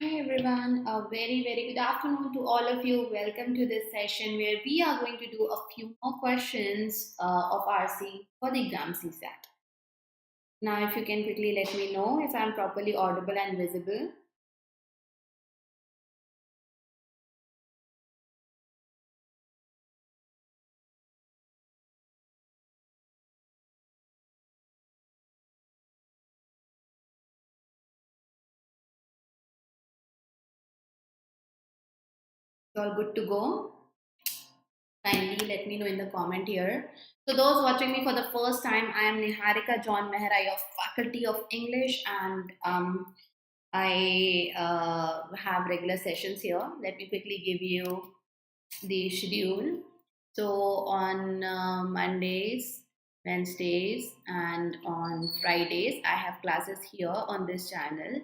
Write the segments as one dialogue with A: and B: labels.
A: Hi everyone, a very good afternoon to all of you. Welcome to this session where we are going to do a few more questions of RC for the exam CSAT. Now, if you can quickly let me know if I'm properly audible and visible. It's all good to go. Kindly let me know in the comment here. So, those watching me for the first time, I am Niharika John Mehra of Faculty of English, and I have regular sessions here. Let me quickly give you the schedule. So on Mondays, Wednesdays, and on Fridays, I have classes here on this channel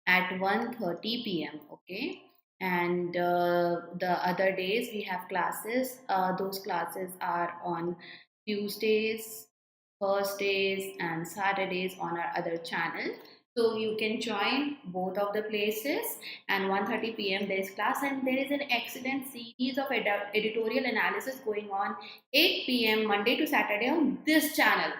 A: at 1:30 p.m. Okay, and the other days we have classes. Those classes are on Tuesdays, Thursdays, and Saturdays on our other channel. So you can join both of the places, and 1:30 p.m. there is class, and there is an excellent series of editorial analysis going on 8 p.m. Monday to Saturday on this channel.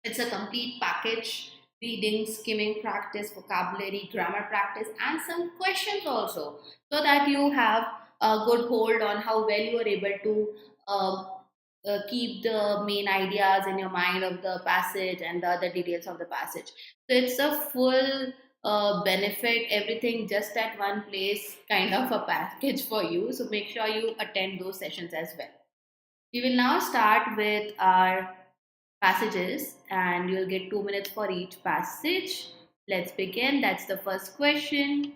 A: It's a complete package: reading, skimming practice, vocabulary, grammar practice, and some questions also, so that you have a good hold on how well you are able to keep the main ideas in your mind of the passage and the other details of the passage. So it's a full benefit, everything just at one place kind of a package for you. So make sure you attend those sessions as well. We will now start with our passages, and you'll get 2 minutes for each passage. Let's begin. That's the first question.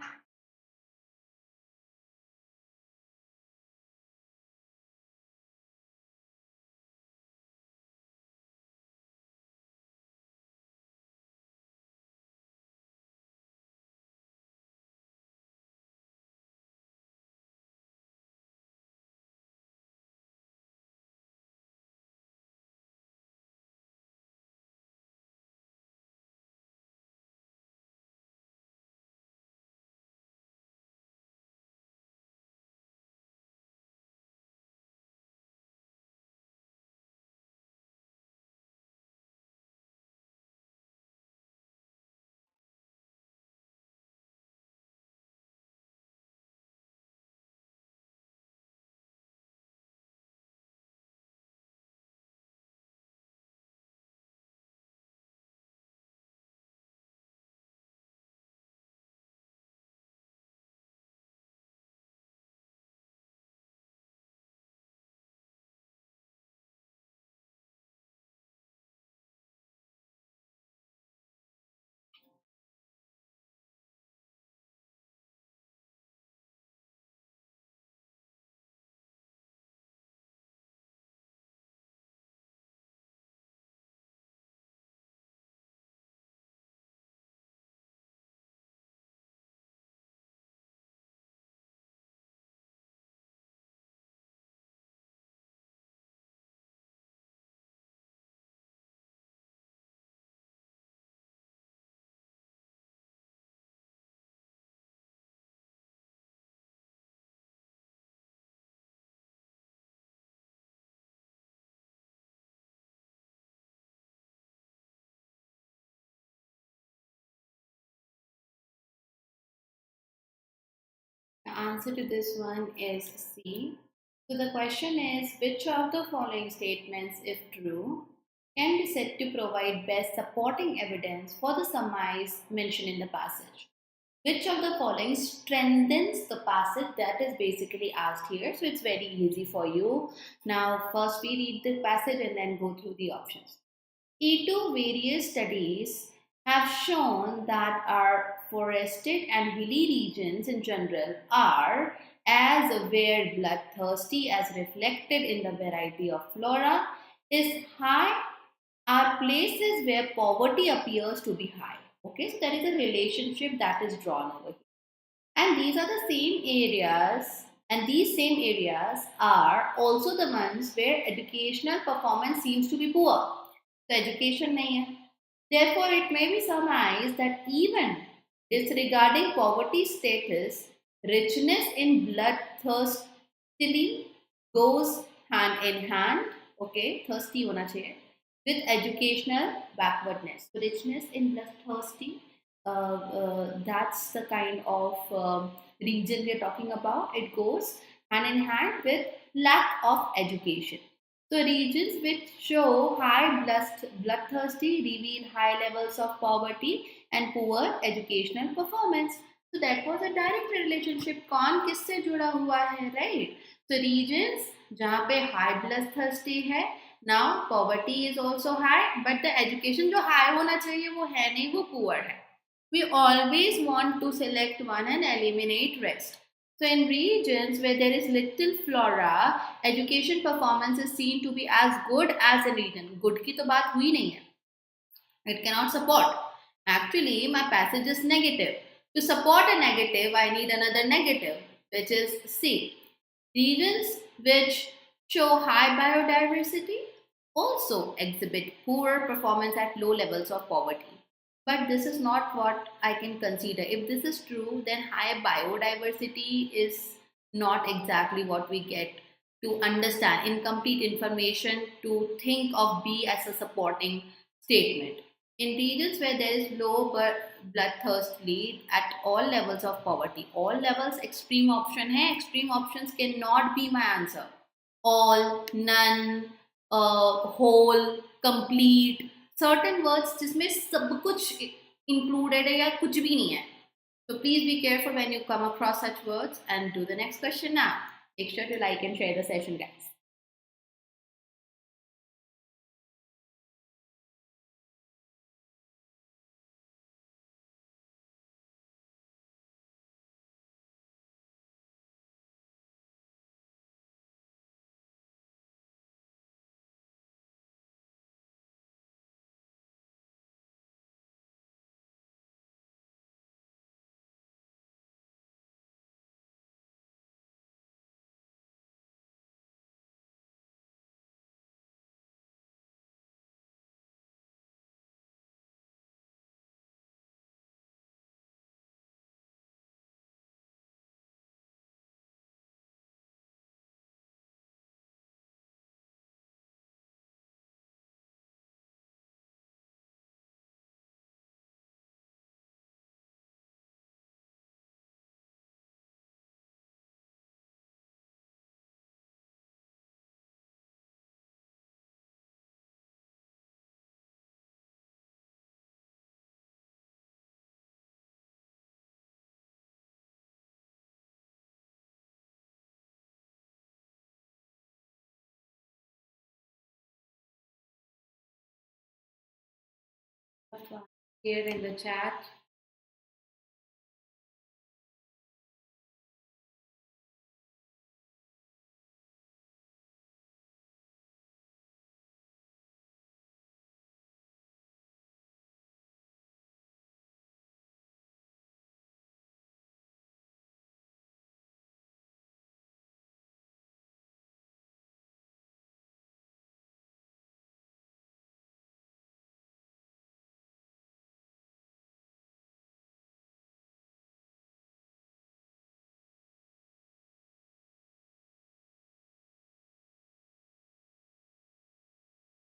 A: The answer to this one is C. So the question is, which of the following statements, if true, can be said to provide best supporting evidence for the surmise mentioned in the passage? Which of the following strengthens the passage? That is basically asked here. So it's very easy for you. Now, first we read the passage and then go through the options. E2 various studies have shown that our forested and hilly regions in general are as where bloodthirsty as reflected in the variety of flora is high are places where poverty appears to be high. Okay, so there is a relationship that is drawn over here. And these are the same areas, and these same areas are also the ones where educational performance seems to be poor. So education nahi hai. Therefore, it may be surmised that even Disregarding poverty status, richness in bloodthirstily goes hand in hand. Okay, thirsty होना चाहिए with educational backwardness. So richness in bloodthirsty, that's the kind of region we are talking about. It goes hand in hand with lack of education. So regions which show high bloodthirsty reveal high levels of poverty and poor educational performance. So that was a direct relationship. कौन किससे जुड़ा हुआ है, right? So regions जहाँ पे high bloodthirsty है, now poverty is also high, but the education जो high होना चाहिए वो है नहीं, वो poor है. We always want to select one and eliminate rest. So in regions where there is little flora, education performance is seen to be as good as a region. Good की तो बात हुई नहीं है. It cannot support. Actually, my passage is negative. To support a negative, I need another negative, which is C. Regions which show high biodiversity also exhibit poor performance at low levels of poverty. But this is not what I can consider. If this is true, then high biodiversity is not exactly what we get to understand incomplete information to think of B as a supporting statement. In regions where there is low bloodthirstly at all levels of poverty, all levels extreme option hai, extreme options cannot be my answer. All, none, whole, complete, certain words जिसमें सब कुछ included है या कुछ भी नहीं है. So please be careful when you come across such words and do the next question now. Make sure to like and share the session, guys. Here in the chat.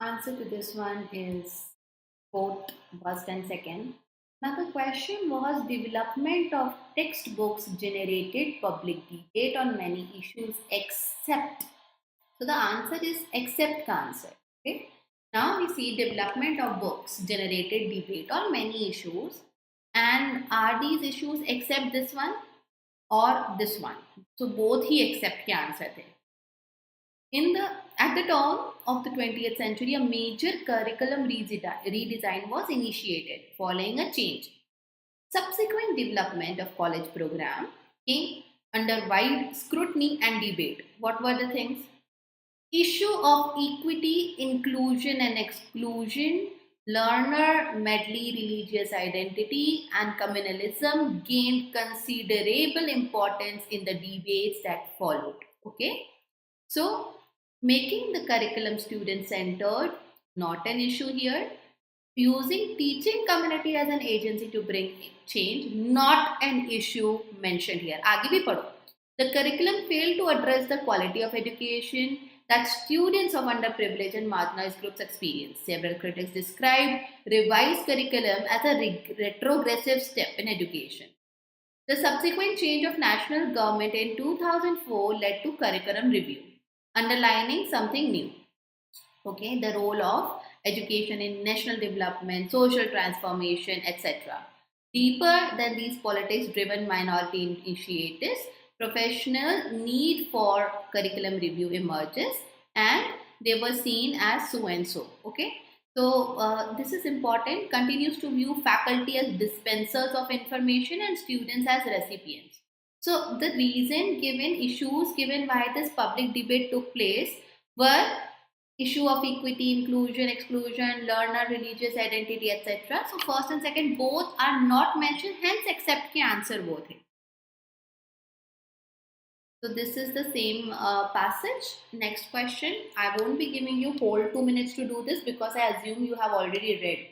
A: Answer to this one is both first and second. Now the question was development of textbooks generated public debate on many issues except. So the answer is except ka answer. Okay. Now we see development of books generated debate on many issues, and are these issues except this one or this one? So both he except के answer थे. At the dawn of the 20th century, a major curriculum redesign was initiated following a change. Subsequent development of college program came under wide scrutiny and debate. What were the things? Issue of equity, inclusion and exclusion, learner medley, religious identity and communalism gained considerable importance in the debates that followed. Okay, so making the curriculum student centered, not an issue here. using teaching community as an agency to bring change, not an issue mentioned here. आगे भी पढ़ो. The curriculum failed to address the quality of education that students of underprivileged and marginalized groups experience. Several critics described revised curriculum as a retrogressive step in education. The subsequent change of national government in 2004 led to curriculum review, underlining something new. Okay, the role of education in national development, social transformation, etc. Deeper than these politics driven minority initiatives, professional need for curriculum review emerges, and they were seen as so and so. Okay, so this is important, continues to view faculty as dispensers of information and students as recipients. So the reason given, issues given why this public debate took place were issue of equity, inclusion, exclusion, learner, religious identity, etc. So first and second both are not mentioned, hence accept के answer both है. So this is the same passage. Next question. I won't be giving you whole 2 minutes to do this because I assume you have already read.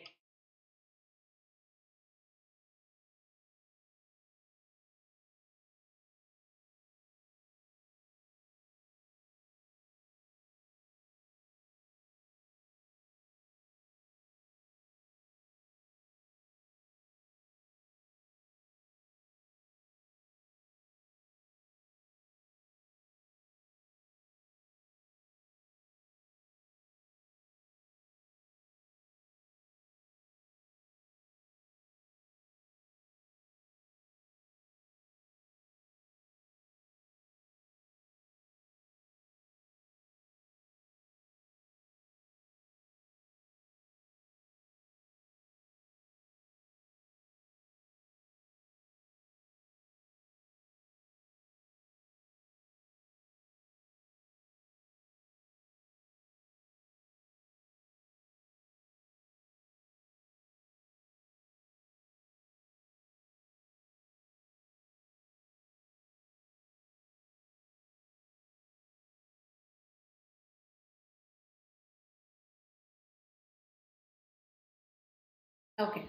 A: Okay.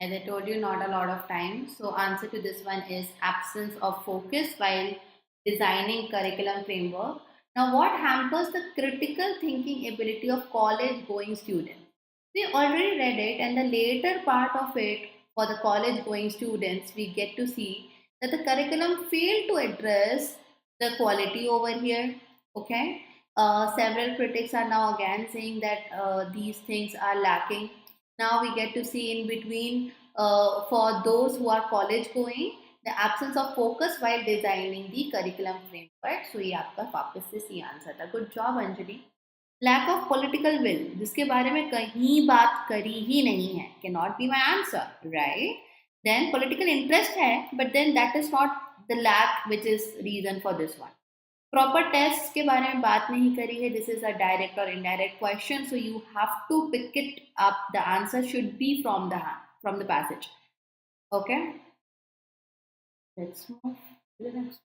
A: As I told you, not a lot of time. So answer to this one is absence of focus while designing curriculum framework. Now, what hampers the critical thinking ability of college going students? We already read it, and the later part of it for the college going students, we get to see that the curriculum failed to address the quality over here. Okay. Several critics are now again saying that these things are lacking. Now we get to see in between, for those who are college going, the absence of focus while designing the curriculum framework. So ये आपका वापस से C answer था. Good job Anjali. Lack of political will, जिसके बारे में कहीं बात करी ही नहीं है, cannot be my answer, right? Then political interest है, but then that is not the lack which is reason for this one. Proper test के बारे में बात नहीं करी है. दिस इज अ डायरेक्ट और indirect question, so you have to pick it up. The answer should be from the passage. Okay, let's move to the next.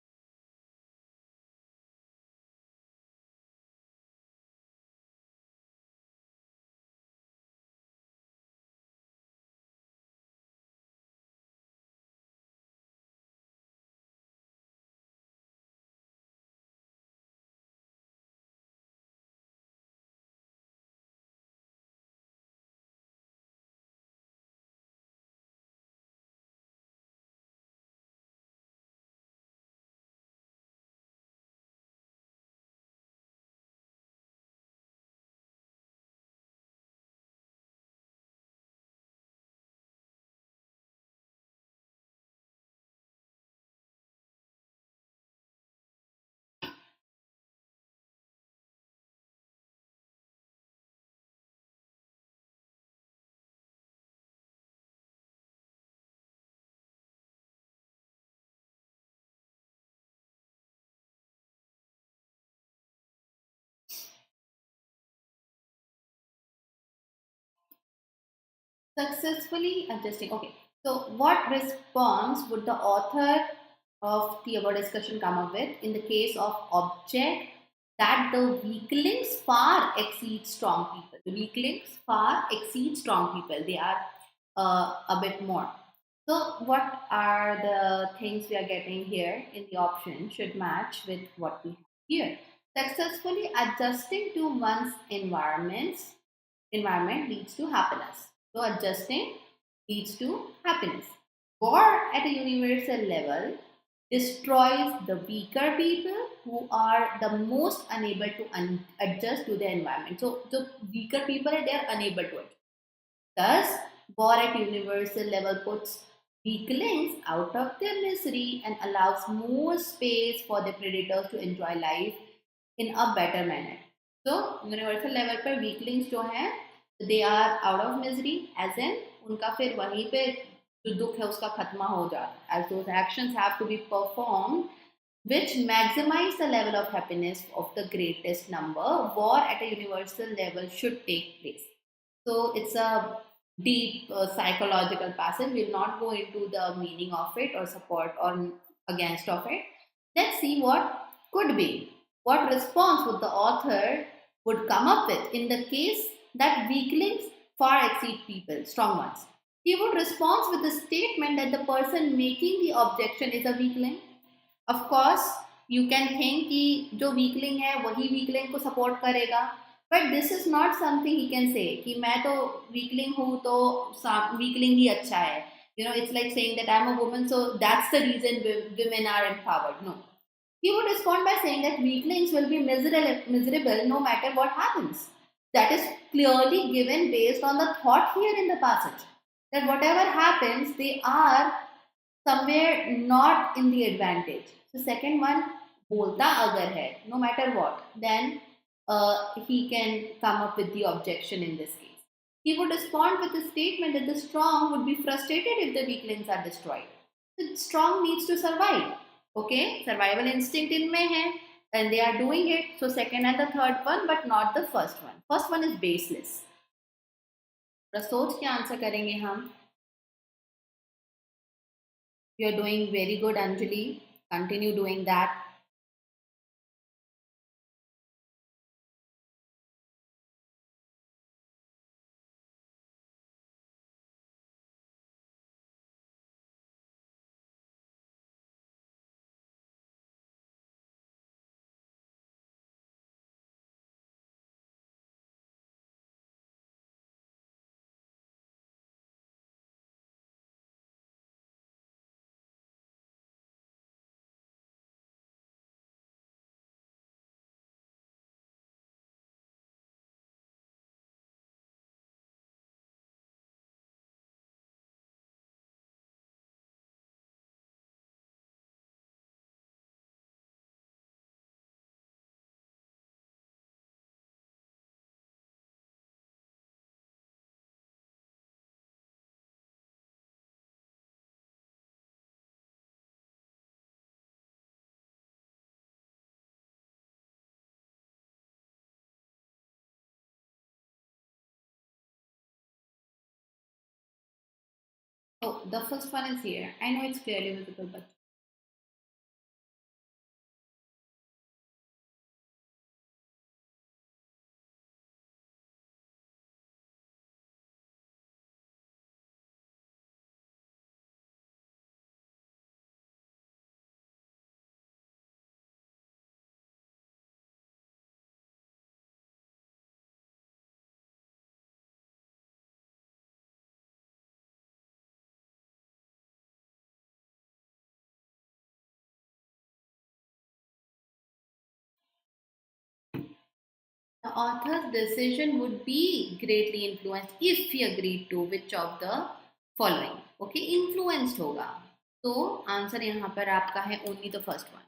A: Successfully adjusting. Okay, so what response would the author of the above discussion come up with in the case of object that the weaklings far exceed strong people? Weaklings far exceed strong people. They are a bit more. So, what are the things we are getting here in the option should match with what we have here? Successfully adjusting to one's environment leads to happiness. So, adjusting leads to happiness. War at a universal level destroys the weaker people who are the most unable to adjust to the environment. So, the weaker people, they are unable to adjust. Thus, war at universal level puts weaklings out of their misery and allows more space for the predators to enjoy life in a better manner. So, universal level पर weaklings जो हैं, they are out of misery, as in उनका फिर वहीं पे जो दुख है उसका खत्म हो जाता है, as those actions have to be performed which maximize the level of happiness of the greatest number. War at a universal level should take place. So it's a deep psychological passage. We'll not go into the meaning of it or support or against of it. Let's see what could be. What response would the author would come up with in the case that weaklings far exceed people, strong ones? He would respond with the statement that the person making the objection is a weakling. Of course, you can think कि जो weakling है वही weakling को support करेगा. But this is not something he can say कि मैं तो weakling हूँ तो weakling ही अच्छा है. You know, it's like saying that I'm a woman, so that's the reason women are empowered. No. He would respond by saying that weaklings will be miserable no matter what happens. That is clearly given based on the thought here in the passage. That whatever happens, they are somewhere not in the advantage. So second one, bolta agar hai, no matter what, then he can come up with the objection in this case. He would respond with a statement that the strong would be frustrated if the weaklings are destroyed. The strong needs to survive. Okay, survival instinct in mein hai, and they are doing it. So second and the third one, but not the first one. First one is baseless. सोच के answer करेंगे हम. You are doing very good, Anjali. Continue doing that. Oh, the first one is here. I know it's clearly visible, but the author's decision would be greatly influenced if he agreed to which of the following. Okay, influenced होगा. तो answer यहाँ पर आपका है only the first one.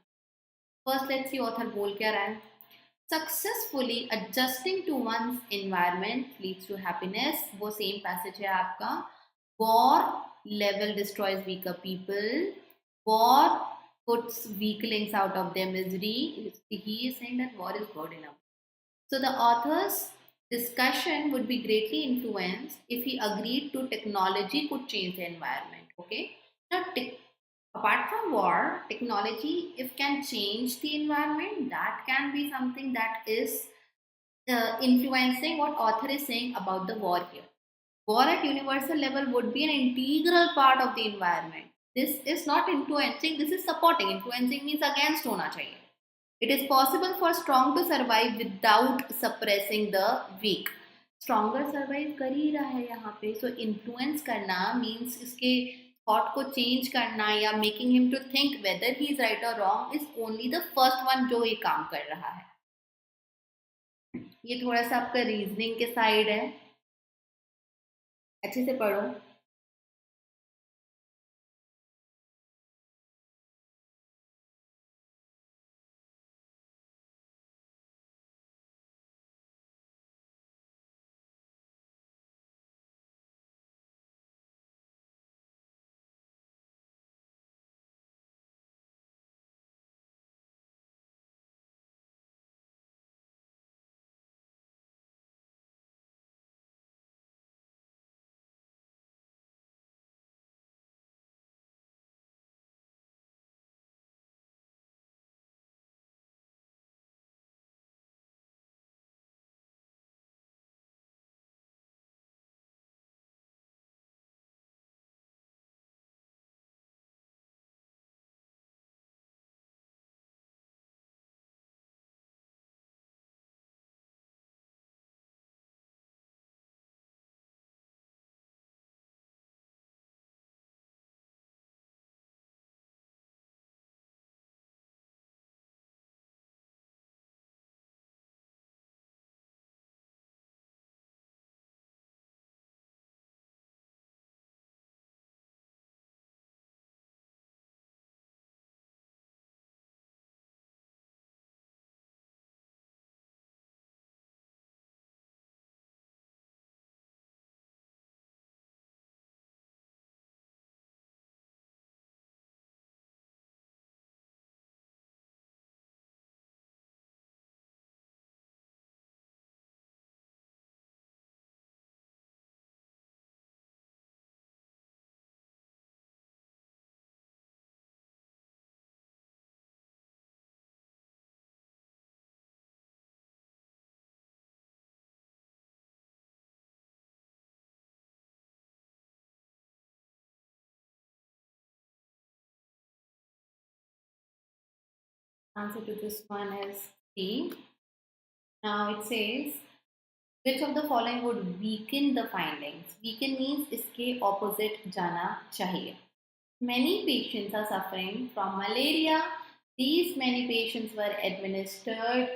A: First, let's see author बोल क्या रहा है. Successfully adjusting to one's environment leads to happiness. वो same passage है आपका. War level destroys weaker people. War puts weaklings out of their misery. He is saying that war is good enough. So the author's discussion would be greatly influenced if he agreed to technology could change the environment. Okay. Now, apart from war, technology, if can change the environment, that can be something that is influencing what author is saying about the war here. War at universal level would be an integral part of the environment. This is not influencing, this is supporting. Influencing means against होना चाहिए. It is possible for strong to survive without suppressing the weak. Stronger survive कर ही रहा है यहाँ पे. So influence करना means इसके thought को change करना या making him to think whether he is right or wrong is only the first one जो ये काम कर रहा है. ये थोड़ा सा आपका रीजनिंग के साइड है, अच्छे से पढ़ो. Answer to this one is C. Now it says, which of the following would weaken the findings? Weaken means इसके opposite जाना चाहिए. Many patients are suffering from malaria. These many patients were administered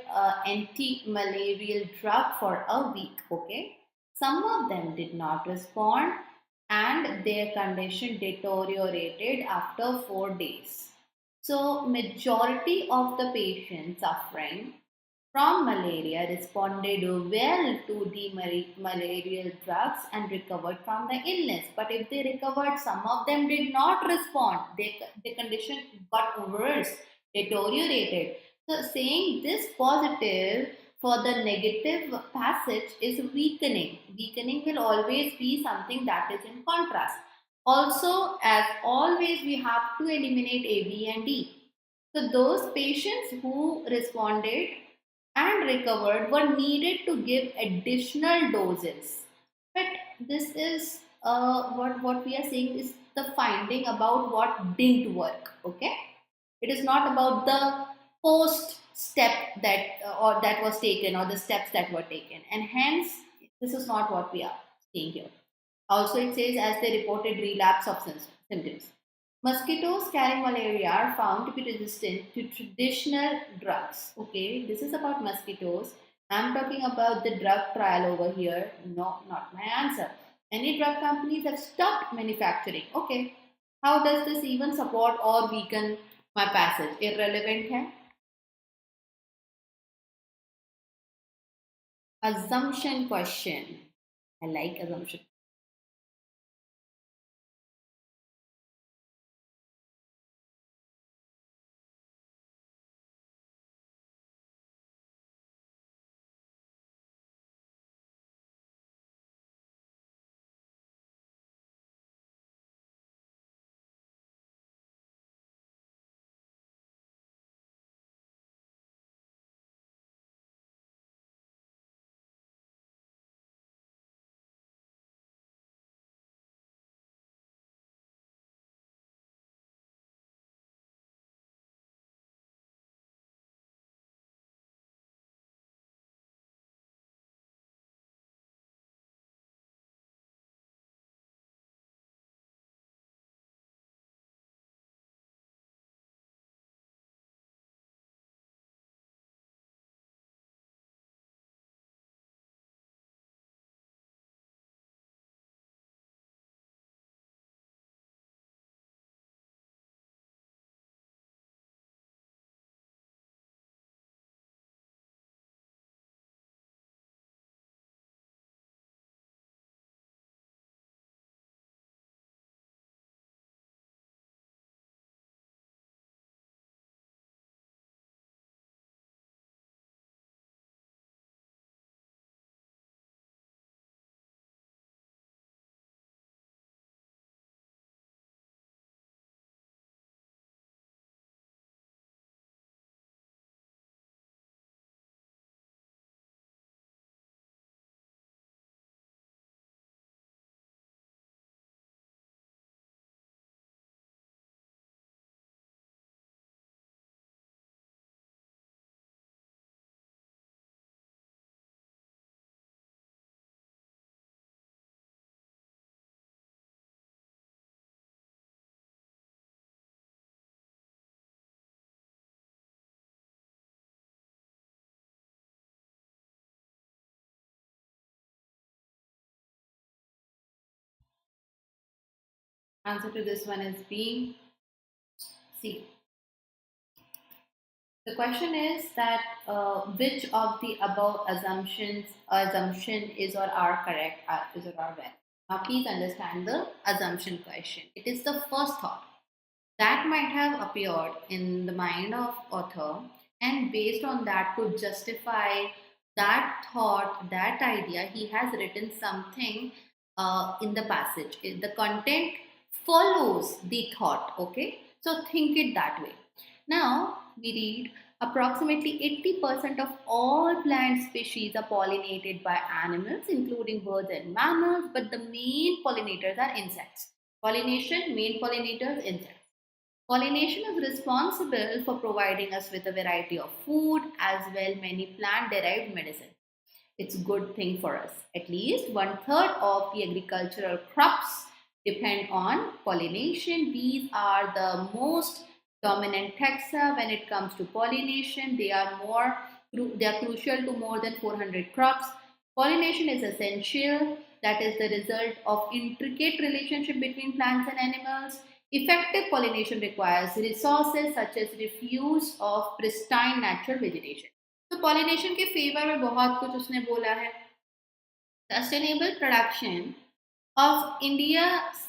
A: anti-malarial drug for a week. Okay, some of them did not respond, and their condition deteriorated after 4 days. So, majority of the patients suffering from malaria responded well to the malarial drugs and recovered from the illness. But if they recovered, some of them did not respond. Their condition got worse, deteriorated. So saying this positive for the negative passage is weakening. Weakening will always be something that is in contrast. Also, as always, we have to eliminate A, B, and D. So those patients who responded and recovered were needed to give additional doses. But this is what we are saying is the finding about what didn't work. Okay, it is not about the post step that or that was taken or the steps that were taken, and hence this is not what we are seeing here. Also, it says as they reported relapse of symptoms. Mosquitoes carrying malaria are found to be resistant to traditional drugs. Okay, this is about mosquitoes. I'm talking about the drug trial over here. No, not my answer. Any drug companies have stopped manufacturing. Okay, how does this even support or weaken my passage? Irrelevant hai. Assumption question. I like assumption. Answer to this one is B. C. The question is that which of the above assumption is or are correct, is or are valid. Now please understand the assumption question. It is the first thought that might have appeared in the mind of author, and based on that to justify that thought, that idea, he has written something in the passage. The content follows the thought. Okay, so think it that way. Now we read approximately 80% of all plant species are pollinated by animals, including birds and mammals, but the main pollinators are insects. Pollination, main pollinators, insects. Pollination is responsible for providing us with a variety of food as well many plant derived medicine. It's a good thing for us. At least one third of the agricultural crops depend on pollination. Bees are the most dominant taxa when it comes to pollination. They are crucial to more than 400 crops. Pollination is essential. That is the result of intricate relationship between plants and animals. Effective pollination requires resources such as refuse of pristine natural vegetation. तो pollination के favour में बहुत कुछ उसने बोला है. Sustainable production of India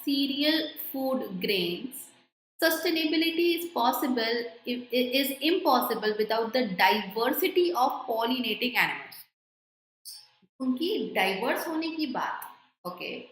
A: cereal food grains. Sustainability is possible is impossible without the diversity of pollinating animals. उनकी diverse होने की बात. Okay,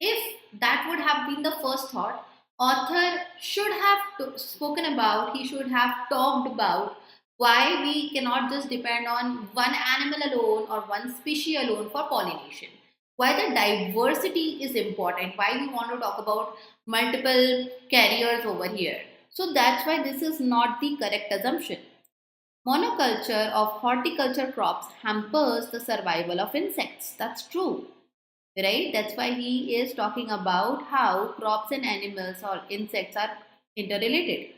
A: if that would have been the first thought, author should have spoken about, he should have talked about why we cannot just depend on one animal alone or one species alone for pollination. Why the diversity is important, why we want to talk about multiple carriers over here. So that's why this is not the correct assumption. Monoculture of horticulture crops hampers the survival of insects. That's true, right? That's why he is talking about how crops and animals or insects are interrelated.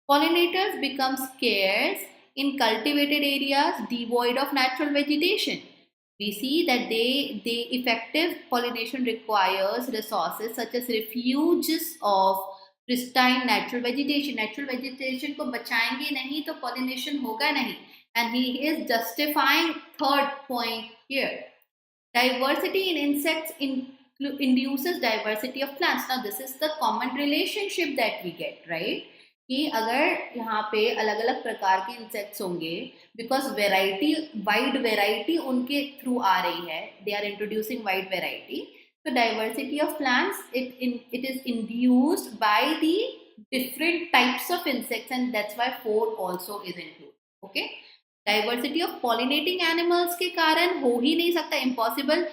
A: Pollinators become scarce in cultivated areas devoid of natural vegetation. We see that the effective pollination requires resources such as refuges of pristine natural vegetation. Natural vegetation को बचाएंगे नहीं तो pollination होगा नहीं. And he is justifying third point here. Diversity in insects induces diversity of plants. Now this is the common relationship that we get, right? कि अगर यहाँ पे अलग अलग प्रकार के इंसेक्ट्स होंगे बिकॉज वेराइटी वाइड वेराइटी उनके थ्रू आ रही है, they are introducing wide variety, so diversity of plants it is induced by the different types of insects, and that's why food also is included. Okay, diversity of pollinating animals के कारण हो ही नहीं सकता, impossible.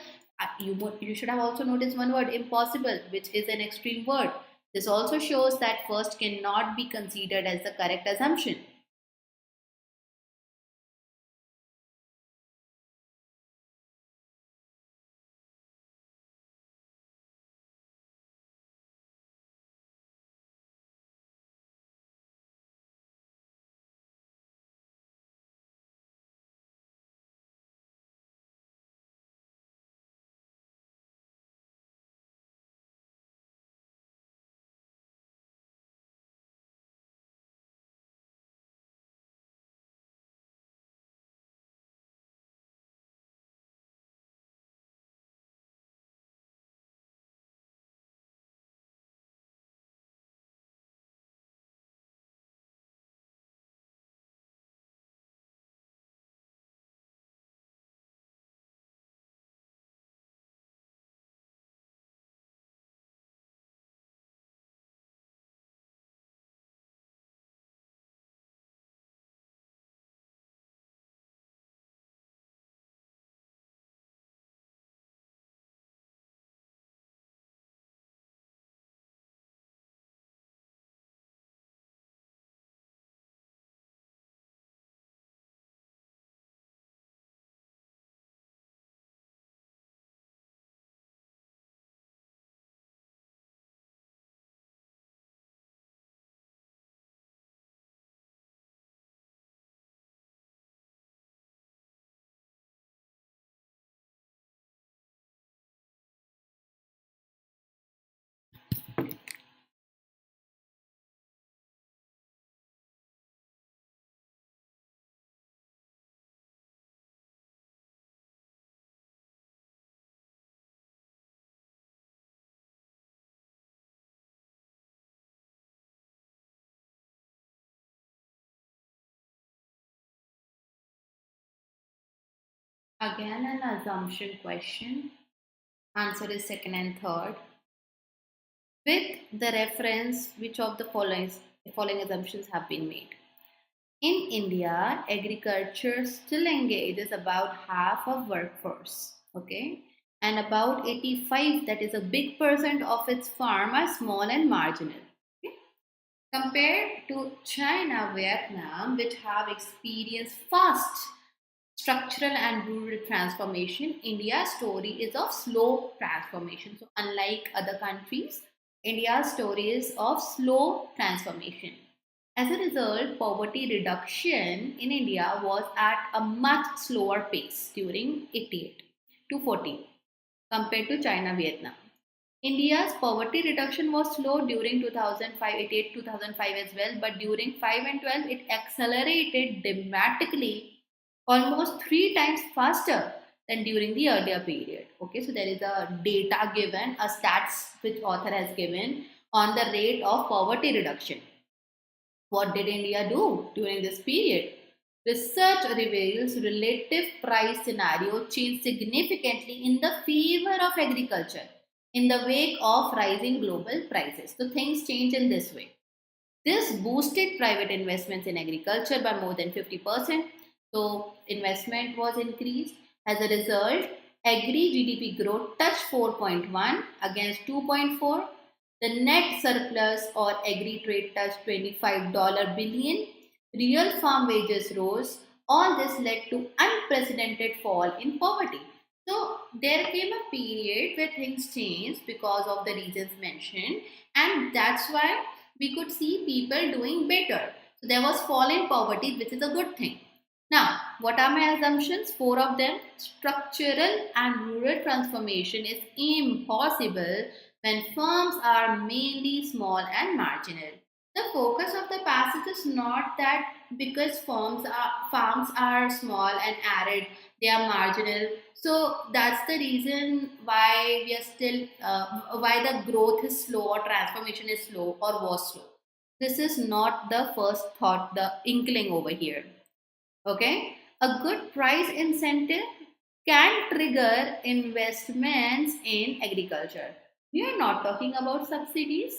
A: You should have also noticed one word, impossible, which is an extreme word. This also shows that first cannot be considered as the correct assumption. Again, an assumption question. Answer is second and third. With the reference, which of the following assumptions have been made? In India, agriculture still engages about half of workforce, okay? And about 85, that is a big percent of its farm are small and marginal. Okay? Compared to China, Vietnam, which have experienced fast structural and rural transformation, India's story is of slow transformation. So, unlike other countries, India's story is of slow transformation. As a result, poverty reduction in India was at a much slower pace during 88 to 14 compared to China, Vietnam. India's poverty reduction was slow during 2005, 88, 2005 as well, but during 5 and 12, it accelerated dramatically, almost three times faster than during the earlier period. Okay, so there is a data given, a stats which author has given on the rate of poverty reduction. What did India do during this period? Research reveals relative price scenario changed significantly in the favor of agriculture in the wake of rising global prices. So things change in this way. This boosted private investments in agriculture by more than 50%. So investment was increased. As a result, agri GDP growth touched 4.1 against 2.4. The net surplus or agri trade touched $25 billion. Real farm wages rose. All this led to unprecedented fall in poverty. So there came a period where things changed because of the reasons mentioned, and that's why we could see people doing better. So there was fall in poverty, which is a good thing. Now, what are my assumptions? Four of them. Structural and rural transformation is impossible when firms are mainly small and marginal. The focus of the passage is not that because farms are small and arid, they are marginal. So that's the reason why we are still why the growth is slow or transformation is slow or was slow. This is not the first thought, the inkling over here. Okay, a good price incentive can trigger investments in agriculture. We are not talking about subsidies,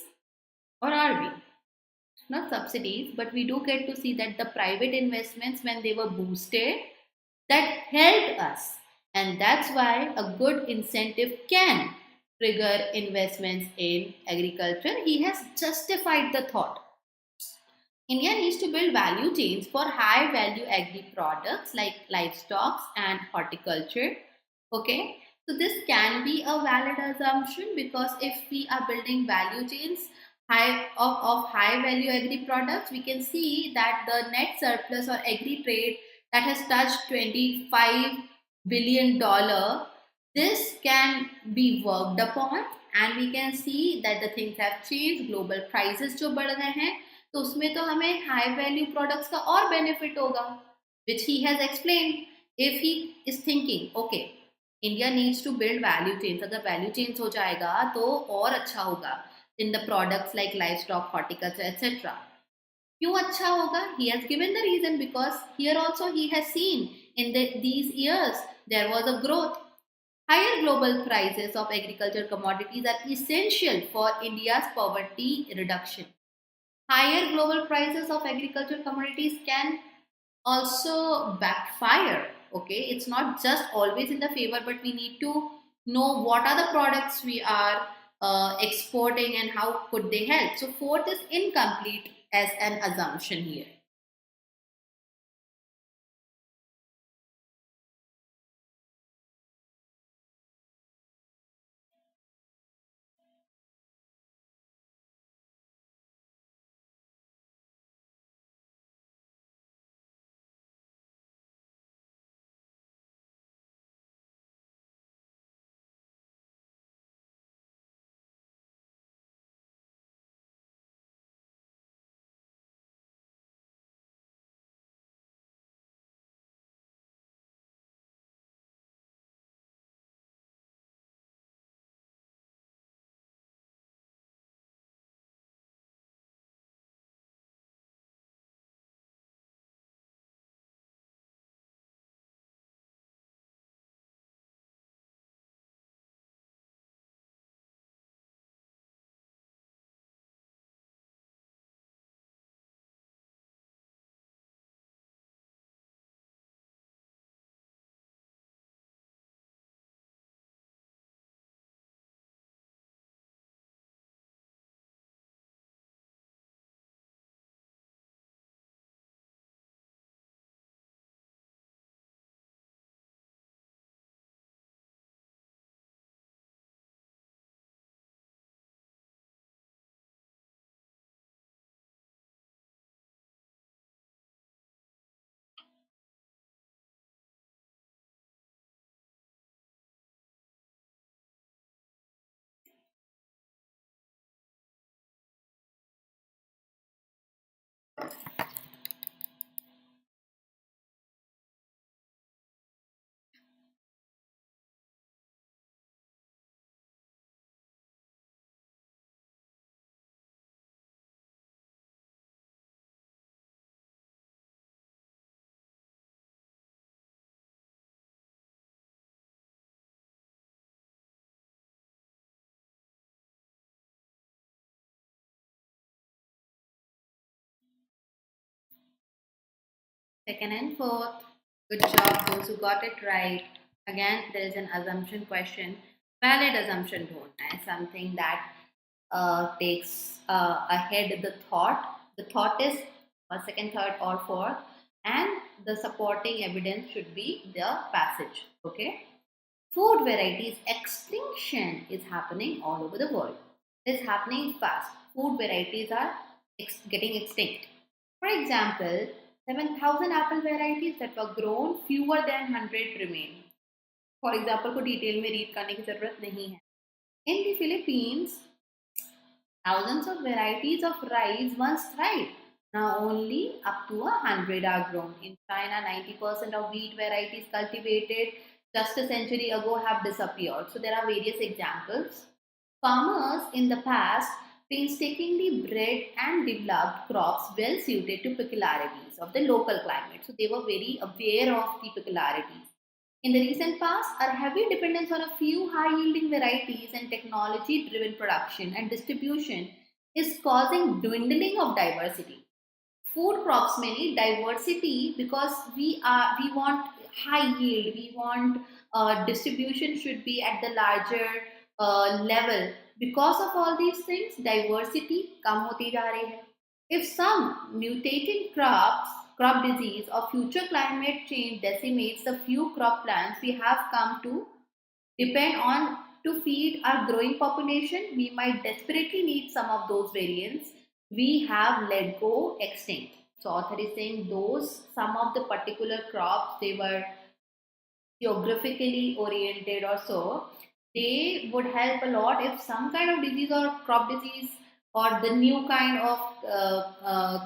A: or are we? Not subsidies, but we do get to see that the private investments, when they were boosted, that helped us. And that's why a good incentive can trigger investments in agriculture. He has justified the thought. India needs to build value chains for high value agri products like livestock and horticulture. Okay, so this can be a valid assumption because if we are building value chains of high value agri products, we can see that the net surplus or agri trade that has touched $25 billion, this can be worked upon, and we can see that the things have changed. Global prices जो बढ़ रहे हैं, तो उसमें तो हमें high value products का और बेनिफिट होगा, which he has explained. If he is thinking, okay, India needs to build value chains, अगर value chains हो जाएगा तो और अच्छा होगा in the products like livestock, horticulture, etc. क्यों अच्छा होगा? He has given the reason because here also he has seen in these years there was a growth. Higher global prices of agricultural commodities are essential for India's poverty reduction. Higher global prices of agricultural commodities can also backfire. Okay, it's not just always in the favor, but we need to know what are the products we are exporting and how could they help. So, fourth is incomplete as an assumption here. Second and fourth. Good job, those who got it right. Again, there is an assumption question. Valid assumption don't is something that takes ahead the thought. The thought is second, third, or fourth, and the supporting evidence should be the passage. Okay. Food varieties extinction is happening all over the world. It's happening fast. Food varieties are getting extinct. For example, 7,000 apple varieties that were grown, fewer than 100 remain. For example, को detail में read करने की ज़रूरत नहीं है. In the Philippines, thousands of varieties of rice once thrived. Now only up to 100 are grown. In China, 90% of wheat varieties cultivated just a century ago have disappeared. So there are various examples. Farmers in the past painstakingly bred and developed crops well suited to peculiarities of the local climate. So they were very aware of the peculiarities. In the recent past, our heavy dependence on a few high yielding varieties and technology driven production and distribution is causing dwindling of diversity. Food crops may need diversity because we want high yield, we want distribution should be at the larger level. Because of all these things, diversity कम होती जा रही है. If some mutating crop disease or future climate change decimates the few crop plants we have come to depend on to feed our growing population, we might desperately need some of those variants we have let go extinct. So author is saying those some of the particular crops they were geographically oriented or so, they would help a lot if some kind of disease or crop disease or the new kind of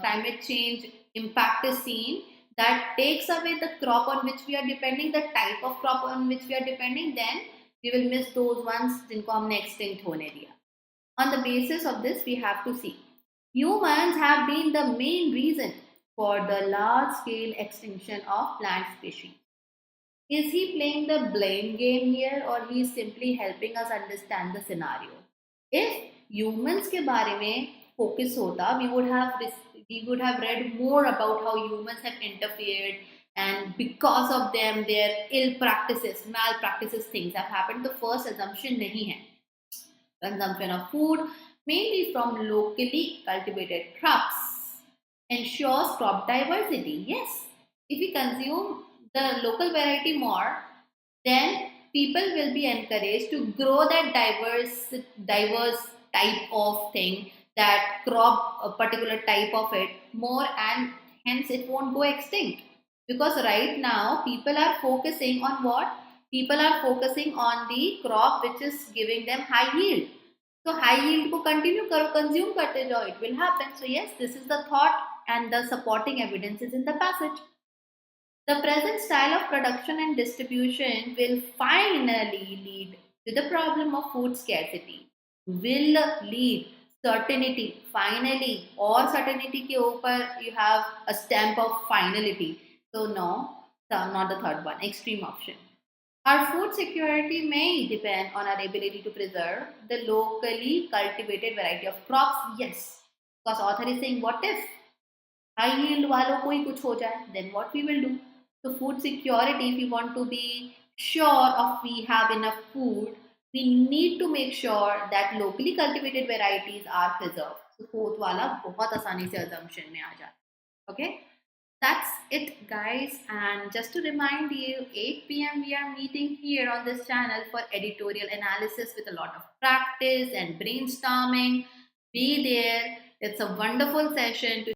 A: climate change impact is seen that takes away the crop on which we are depending, the type of crop on which we are depending, then we will miss those ones जिनको हमने extinct होने दिया. On the basis of this, we have to see humans have been the main reason for the large scale extinction of plant species. Is he playing the blame game here or he is simply helping us understand the scenario? If humans के बारे में focus होता, we would have read more about how humans have interfered and because of them their ill practices, malpractices things have happened. The first assumption नहीं है. Consumption of food mainly from locally cultivated crops ensures crop diversity. Yes, if we consume the local variety more, then people will be encouraged to grow that diverse type of thing, that crop a particular type of it more, and hence it won't go extinct. Because right now people are focusing on what? People are focusing on the crop which is giving them high yield. So high yield को continue करो, consume करते जाओ, it will happen. So yes, this is the thought and the supporting evidence is in the passage. The present style of production and distribution will finally lead to the problem of food scarcity. Will lead, certainty, finally, or certainty के ऊपर you have a stamp of finality. So no, not the third one, extreme option. Our food security may depend on our ability to preserve the locally cultivated variety of crops. Yes, because author is saying, what if high yield वालों को ही कुछ हो जाए? Then what we will do? So food security, if we want to be sure of we have enough food, we need to make sure that locally cultivated varieties are preserved. So fourth वाला बहुत आसानी से assumption में आ जाता है. Okay. That's it, guys. And just to remind you, 8 p.m. we are meeting here on this channel for editorial analysis with a lot of practice and brainstorming. Be there. It's a wonderful session to